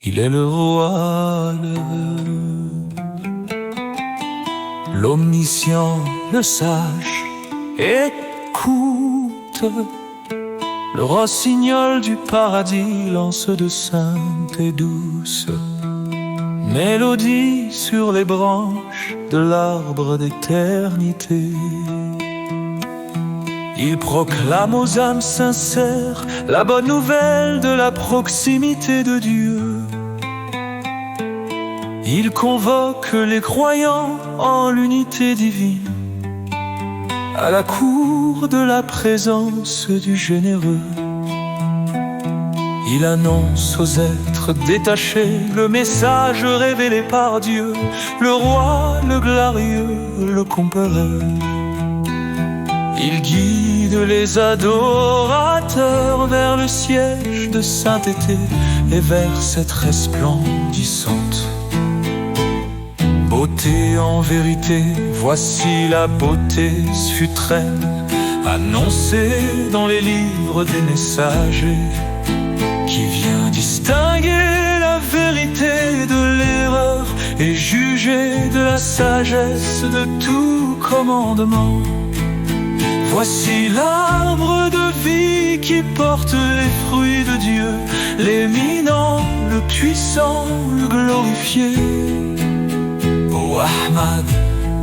il est le roi, l'omniscient, le sage. Écoute, le rossignol du paradis lance de saintes et douces mélodies sur les branches de l'arbre d'éternité. Il proclame aux âmes sincères la bonne nouvelle de la proximité de Dieu. Il convoque les croyants en l'unité divine à la cour de la présence du généreux. Il annonce aux êtres détachés le message révélé par Dieu, le roi, le glorieux, le compareur. Il guide les adorateurs vers le siège de sainteté et vers cette resplendissante beauté. En vérité, voici la beauté suprême, annoncée dans les livres des messagers, qui vient distinguer la vérité de l'erreur et juger de la sagesse de tout commandement. Voici l'arbre de vie qui porte les fruits de Dieu, l'éminent, le puissant, le glorifié. Ô Ahmad,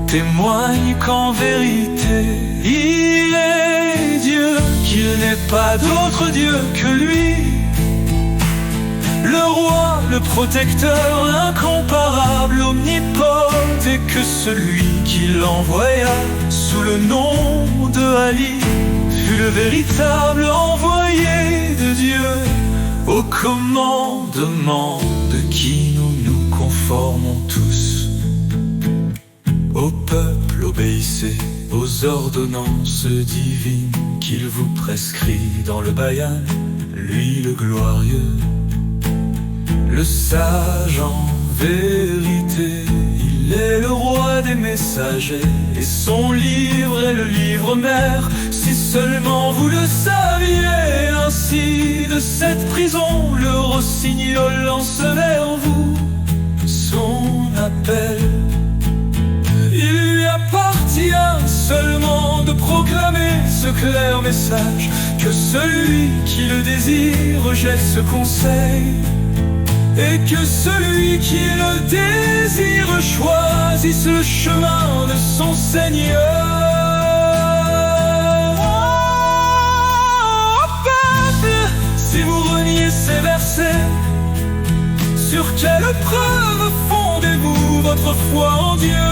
témoigne qu'en vérité il est Dieu, qu'il n'est pas d'autre Dieu que lui, le roi, le protecteur, incomparable, omnipotente, et que celui qui l'envoya sous le nom de Ali fut le véritable envoyé de Dieu, au commandement de qui nous nous conformons tous. Ô peuple, obéissez aux ordonnances divines qu'il vous prescrit dans le bayan, lui le glorieux, le sage en vérité. Il est le roi des messagers et son livre est le livre mère. Si seulement vous le saviez, ainsi de cette prison le rossignol lance vers vous son appel. Il lui appartient seulement de proclamer ce clair message, que celui qui le désire rejette ce conseil, et que celui qui le désire choisisse le chemin de son Seigneur. Oh, peuple, si vous reniez ces versets, sur quelle preuve fondez-vous votre foi en Dieu?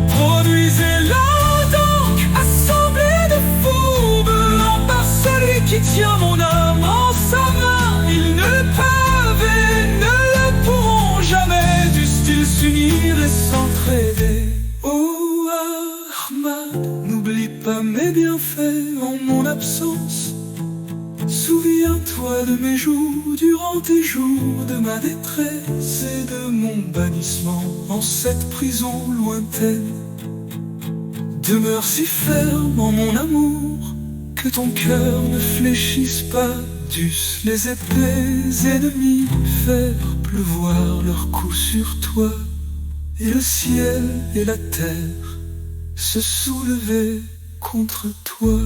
Produisez-la donc, assemblée de fourbes, non par celui qui tient mon âme en sa main. Ils ne le peuvent et ne le pourront jamais, dussent-ils s'unir et s'entraider. Oh Ahmad, n'oublie pas mes bienfaits en mon absence. Souviens-toi de mes jours, durant tes jours, de ma détresse et de mon bannissement en cette prison lointaine. Demeure si ferme en mon amour que ton cœur ne fléchisse pas. Dussent les épées ennemies faire pleuvoir leurs coups sur toi, et le ciel et la terre se soulever contre toi.